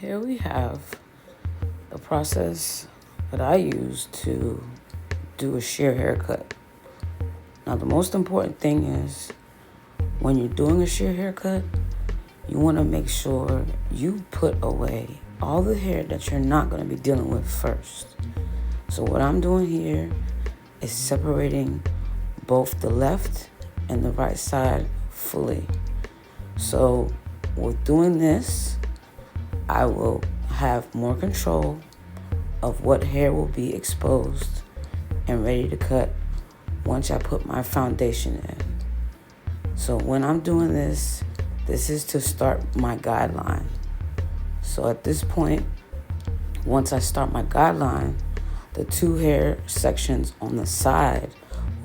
Here we have the process that I use to do a shear haircut. Now, the most important thing is when you're doing a shear haircut, you want to make sure you put away all the hair that you're not going to be dealing with first. So what I'm doing here is separating both the left and the right side fully. So with doing this, I will have more control of what hair will be exposed and ready to cut once I put my foundation in. So when I'm doing this, this is to start my guideline. So at this point, once I start my guideline, the two hair sections on the side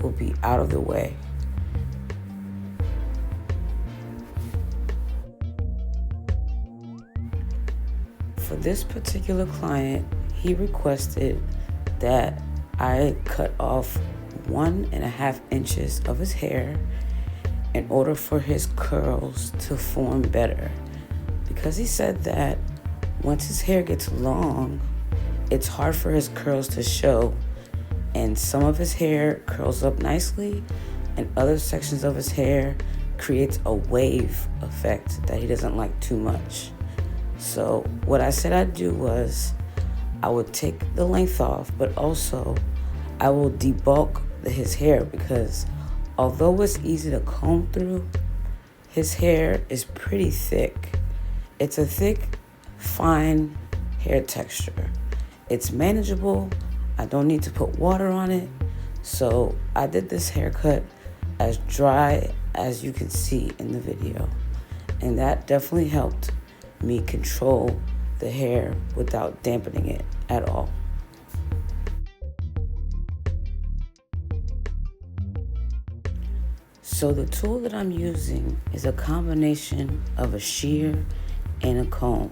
will be out of the way. For this particular client, he requested that I cut off 1.5 inches of his hair in order for his curls to form better. Because he said that once his hair gets long, it's hard for his curls to show, and some of his hair curls up nicely and other sections of his hair creates a wave effect that he doesn't like too much. So what I said I'd do was I would take the length off, but also I will debulk his hair, because although it's easy to comb through, his hair is pretty thick. It's a thick, fine hair texture. It's manageable. I don't need to put water on it. So I did this haircut as dry as you can see in the video. And that definitely helped me control the hair without dampening it at all. So the tool that I'm using is a combination of a shear and a comb.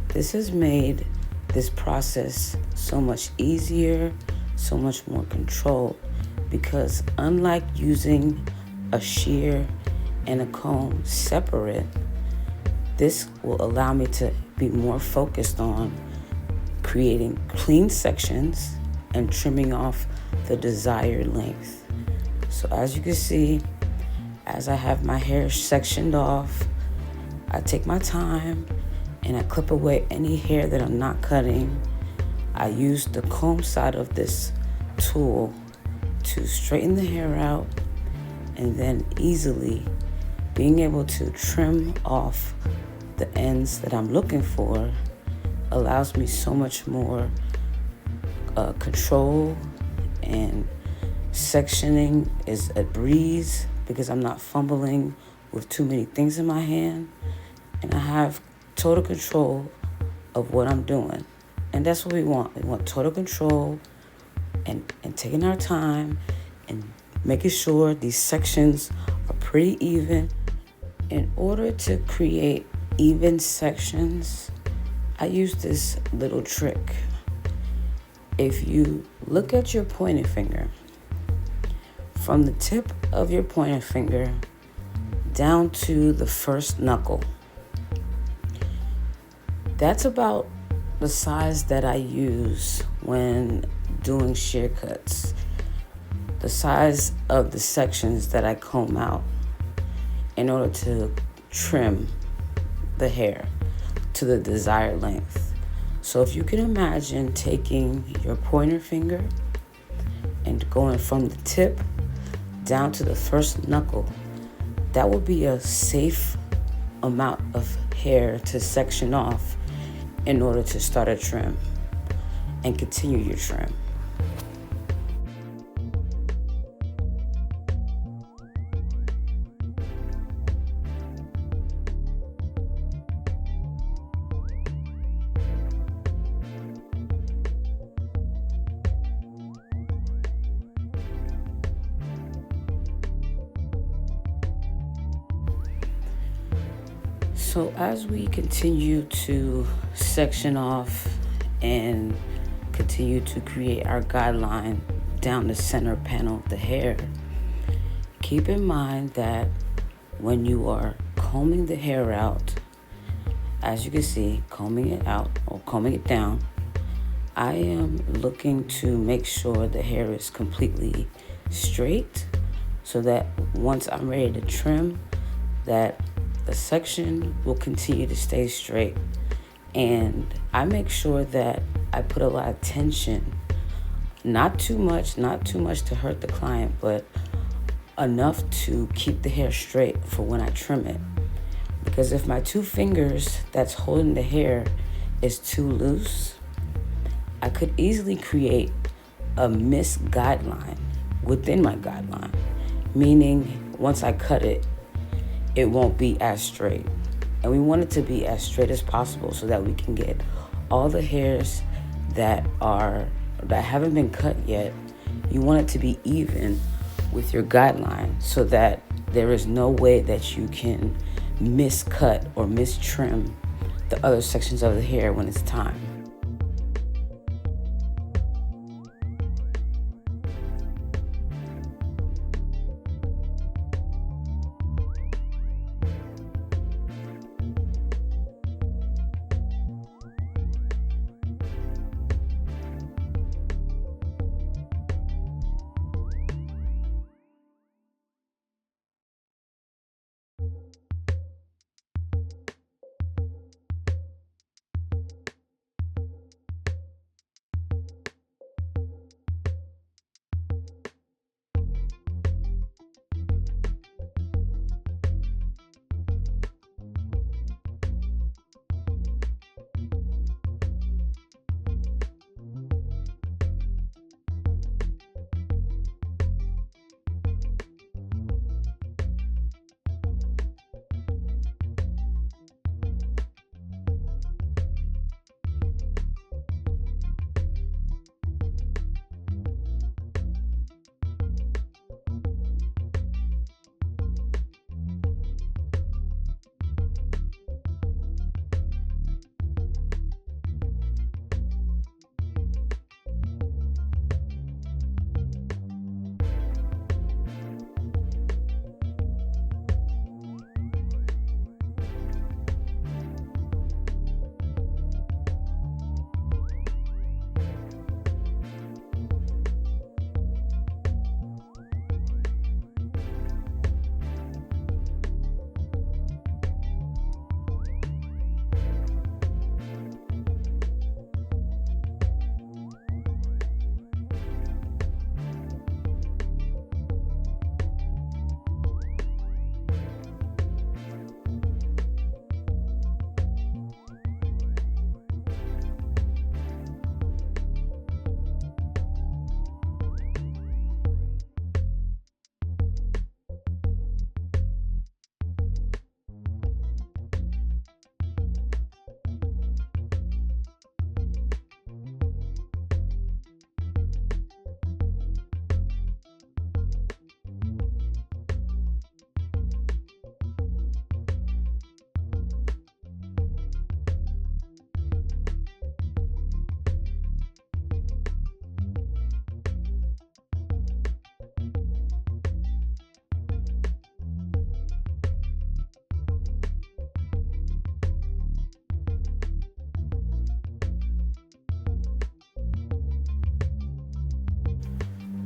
This has made this process so much easier, so much more controlled, because unlike using a shear and a comb separate, this will allow me to be more focused on creating clean sections and trimming off the desired length. So as you can see, as I have my hair sectioned off, I take my time and I clip away any hair that I'm not cutting. I use the comb side of this tool to straighten the hair out, and then easily being able to trim off the ends that I'm looking for allows me so much more control, and sectioning is a breeze because I'm not fumbling with too many things in my hand, and I have total control of what I'm doing. And that's what we want. We want total control and taking our time and making sure these sections are pretty even. In order to create even sections, I use this little trick. If you look at your pointer finger, from the tip of your pointer finger down to the first knuckle, that's about the size that I use when doing shear cuts, the size of the sections that I comb out in order to trim the hair to the desired length. So if you can imagine taking your pointer finger and going from the tip down to the first knuckle, that would be a safe amount of hair to section off in order to start a trim and continue your trim. So as we continue to section off and continue to create our guideline down the center panel of the hair, keep in mind that when you are combing the hair out, as you can see, combing it out or combing it down, I am looking to make sure the hair is completely straight so that once I'm ready to trim, that the section will continue to stay straight. And I make sure that I put a lot of tension, not too much to hurt the client, but enough to keep the hair straight for when I trim it. Because if my two fingers that's holding the hair is too loose, I could easily create a missed guideline within my guideline, meaning once I cut it, it won't be as straight. And we want it to be as straight as possible so that we can get all the hairs that haven't been cut yet. You want it to be even with your guideline so that there is no way that you can miscut or mistrim the other sections of the hair when it's time.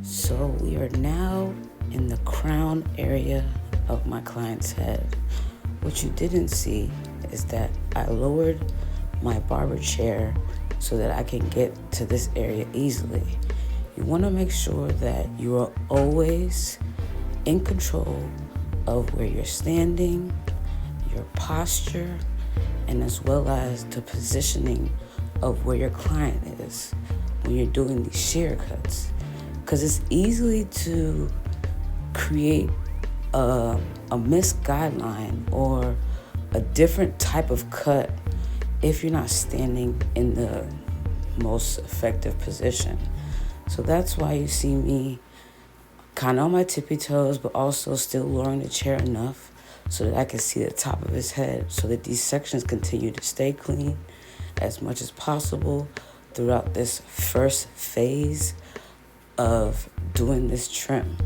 So we are now in the crown area of my client's head. What you didn't see is that I lowered my barber chair so that I can get to this area easily. You want to make sure that you are always in control of where you're standing, your posture, and as well as the positioning of where your client is when you're doing these shear cuts. Because it's easy to create a missed guideline or a different type of cut if you're not standing in the most effective position. So that's why you see me kind of on my tippy toes, but also still lowering the chair enough so that I can see the top of his head, so that these sections continue to stay clean as much as possible throughout this first phase of doing this trim.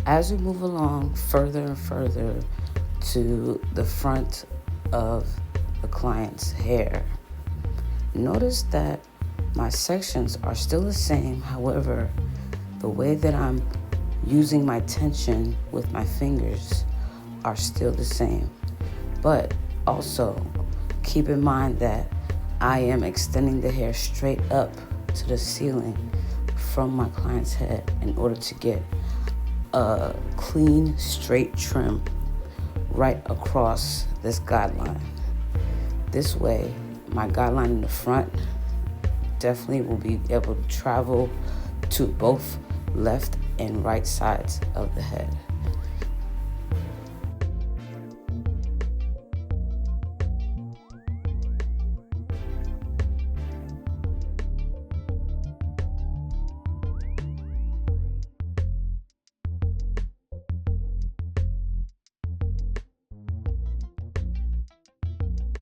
As we move along further and further to the front of the client's hair, notice that my sections are still the same. However, the way that I'm using my tension with my fingers are still the same. But also keep in mind that I am extending the hair straight up to the ceiling from my client's head in order to get a clean, straight trim right across this guideline. This way, my guideline in the front definitely will be able to travel to both left and right sides of the head.